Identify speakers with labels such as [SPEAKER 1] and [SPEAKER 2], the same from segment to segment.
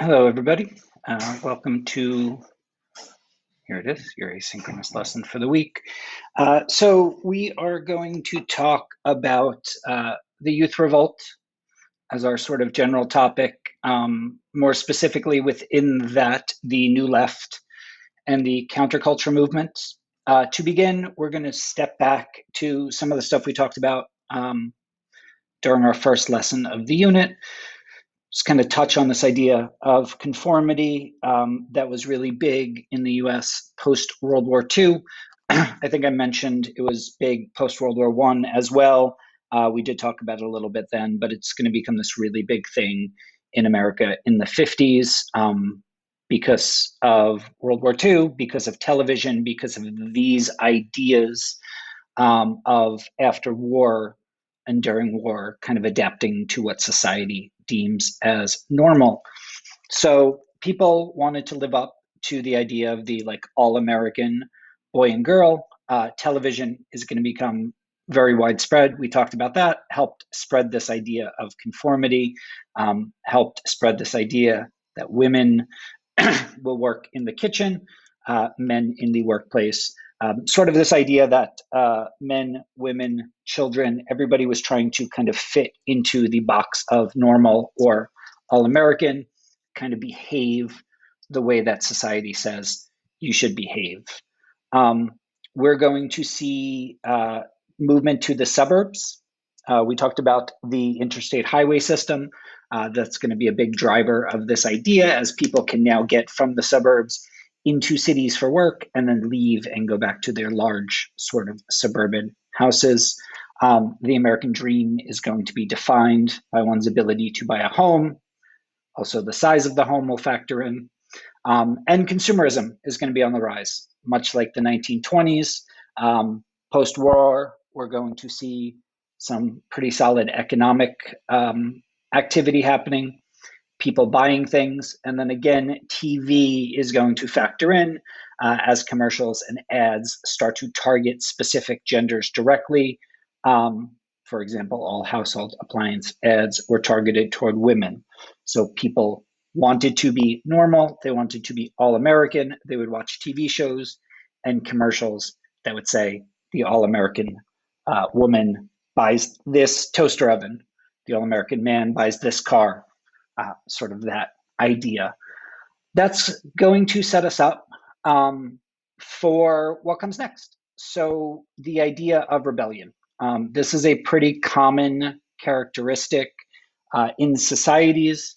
[SPEAKER 1] Hello, everybody. Welcome to, here it is, your asynchronous lesson for the week. So we are going to talk about the Youth Revolt as our sort of general topic, more specifically within that, the New Left and the counterculture movement. To begin, we're going to step back to some of the stuff we talked about during our first lesson of the unit. Just kind of touch on this idea of conformity that was really big in the US post World War II. I think I mentioned it was big post World War I as well. We did talk about it a little bit then, but it's going to become this really big thing in America in the 50s because of World War II, because of television, because of these ideas of after war and during war, kind of adapting to what society deems as normal. So people wanted to live up to the idea of the like all-American boy and girl. Television is going to become very widespread. We talked about that, helped spread this idea of conformity, helped spread this idea that women will work in the kitchen, men in the workplace. Sort of this idea that men, women, children, everybody was trying to kind of fit into the box of normal or all American, kind of behave the way that society says you should behave. We're going to see movement to the suburbs. We talked about the interstate highway system. That's going to be a big driver of this idea as people can now get from the suburbs into cities for work and then leave and go back to their large sort of suburban houses. The American dream is going to be defined by one's ability to buy a home. Also, the size of the home will factor in. And consumerism is going to be on the rise, much like the 1920s. Post-war, we're going to see some pretty solid economic activity happening, people buying things. And then again, TV is going to factor in as commercials and ads start to target specific genders directly. For example, all household appliance ads were targeted toward women. So people wanted to be normal, they wanted to be all American, they would watch TV shows and commercials that would say the all American woman buys this toaster oven, the all American man buys this car, sort of that idea. That's going to set us up for what comes next. So, the idea of rebellion. This is a pretty common characteristic in societies.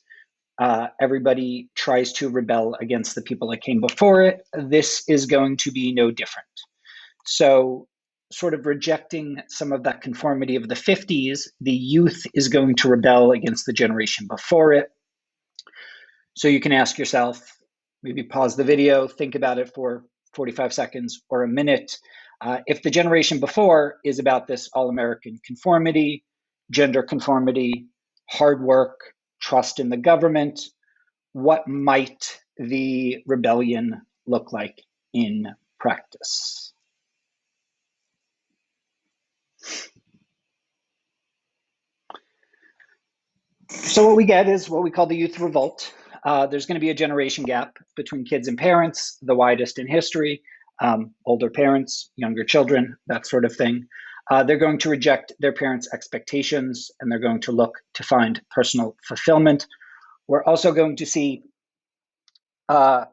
[SPEAKER 1] Everybody tries to rebel against the people that came before it. This is going to be no different. So, sort of rejecting some of that conformity of the 50s, the youth is going to rebel against the generation before it. So you can ask yourself, maybe pause the video, think about it for 45 seconds or a minute. If the generation before is about this all-American conformity, gender conformity, hard work, trust in the government, what might the rebellion look like in practice? So what we get is what we call the youth revolt. There's going to be a generation gap between kids and parents, the widest in history. Older parents, younger children, that sort of thing. They're going to reject their parents' expectations and they're going to look to find personal fulfillment. We're also going to see the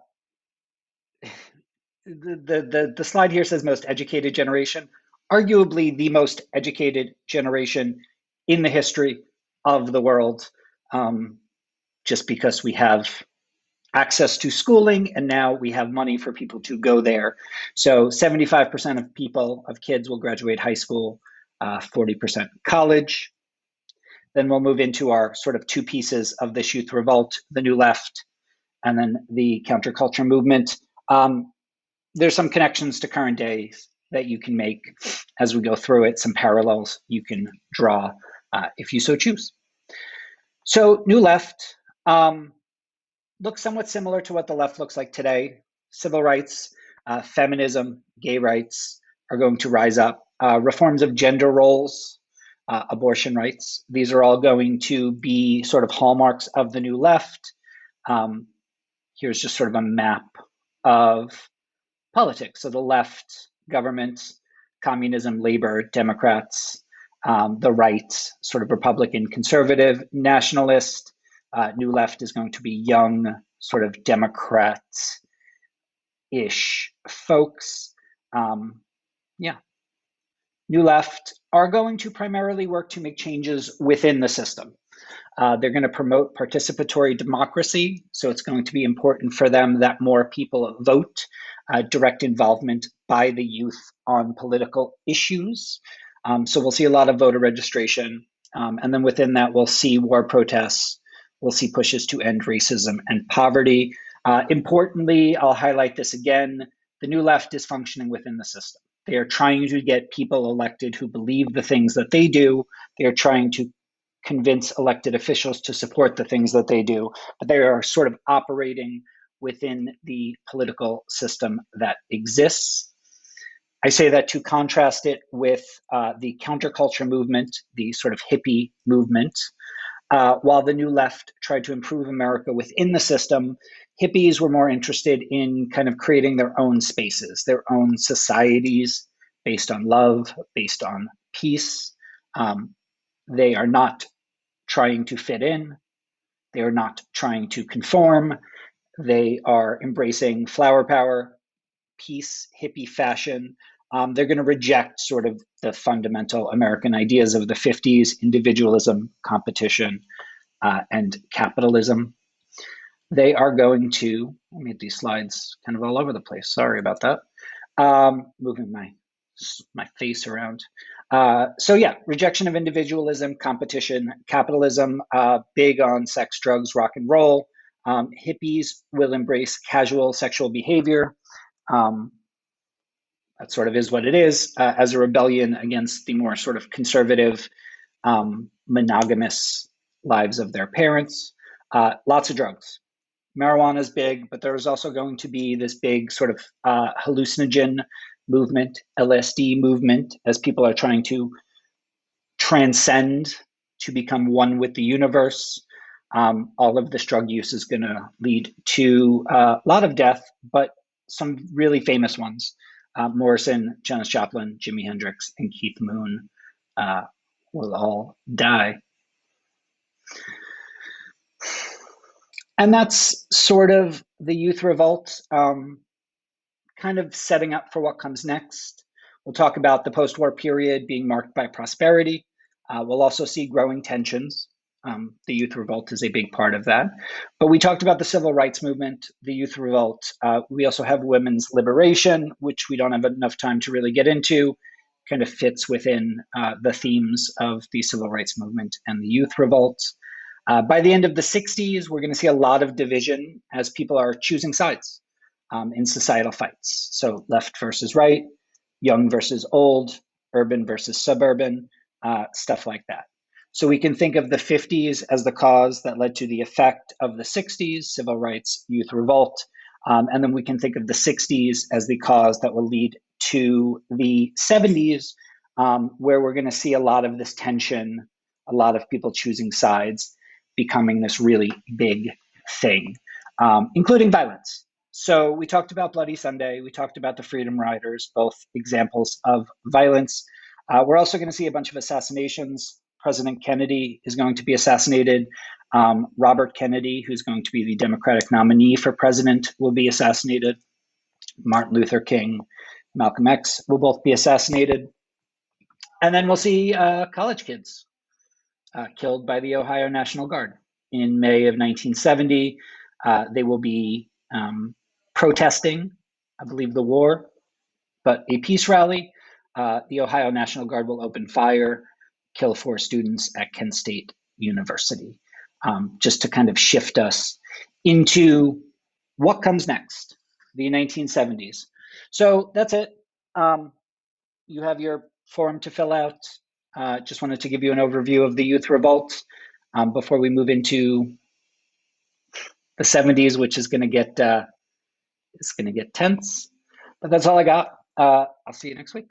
[SPEAKER 1] slide here says most educated generation, arguably the most educated generation in the history of the world, just because we have access to schooling and now we have money for people to go there. So 75% of people, of kids will graduate high school, 40% college. Then we'll move into our sort of two pieces of this youth revolt, the New Left and then the counterculture movement. There's some connections to current days that you can make as we go through it, some parallels you can draw if you so choose. So New Left looks somewhat similar to what the left looks like today. Civil rights, feminism, gay rights are going to rise up. Reforms of gender roles, abortion rights, these are all going to be sort of hallmarks of the New Left. Here's just sort of a map of politics. So the left, government, communism, labor, Democrats, the right, sort of Republican, conservative, nationalist. New left is going to be young, sort of Democrat-ish folks. Yeah. New left are going to primarily work to make changes within the system. They're going to promote participatory democracy, so it's going to be important for them that more people vote, direct involvement by the youth on political issues. So we'll see a lot of voter registration, and then within that, we'll see war protests, we'll see pushes to end racism and poverty. Importantly, I'll highlight this again, the new left is functioning within the system. They are trying to get people elected who believe the things that they do. They are trying to convince elected officials to support the things that they do, but they are sort of operating within the political system that exists. I say that to contrast it with the counterculture movement, the sort of hippie movement. While the new left tried to improve America within the system, hippies were more interested in kind of creating their own spaces, their own societies based on love, based on peace. They are not trying to fit in. They are not trying to conform. They are embracing flower power, peace, hippie fashion. They're going to reject sort of the fundamental American ideas of the 50s, individualism, competition, and capitalism. They are going to, I made these slides kind of all over the place. Sorry about that. Moving my face around. So yeah, rejection of individualism, competition, capitalism, big on sex, drugs, rock and roll. Hippies will embrace casual sexual behavior. That sort of is what it is, as a rebellion against the more sort of conservative, monogamous lives of their parents. Lots of drugs. Marijuana is big, but there's also going to be this big sort of hallucinogen movement, LSD movement, as people are trying to transcend, to become one with the universe. All of this drug use is going to lead to a lot of death, but some really famous ones. Morrison, Janis Joplin, Jimi Hendrix, and Keith Moon will all die. And that's sort of the youth revolt, kind of setting up for what comes next. We'll talk about the post-war period being marked by prosperity. We'll also see growing tensions. The youth revolt is a big part of that. But we talked about the civil rights movement, the youth revolt. We also have women's liberation, which we don't have enough time to really get into. Kind of fits within the themes of the civil rights movement and the youth revolt. By the end of the 60s, we're going to see a lot of division as people are choosing sides in societal fights. So left versus right, young versus old, urban versus suburban, stuff like that. So we can think of the 50s as the cause that led to the effect of the 60s, civil rights, youth revolt. And then we can think of the 60s as the cause that will lead to the 70s, where we're going to see a lot of this tension, a lot of people choosing sides, becoming this really big thing, including violence. So we talked about Bloody Sunday. We talked about the Freedom Riders, both examples of violence. We're also going to see a bunch of assassinations. President Kennedy is going to be assassinated. Robert Kennedy, who's going to be the Democratic nominee for president, will be assassinated. Martin Luther King, Malcolm X will both be assassinated. And then we'll see college kids killed by the Ohio National Guard in May of 1970. They will be protesting, I believe, the war, but a peace rally. The Ohio National Guard will open fire, kill 4 students at Kent State University, just to kind of shift us into what comes next, the 1970s. So that's it. You have your form to fill out. Just wanted to give you an overview of the youth revolt before we move into the 70s, which is going to get tense. But that's all I got. I'll see you next week.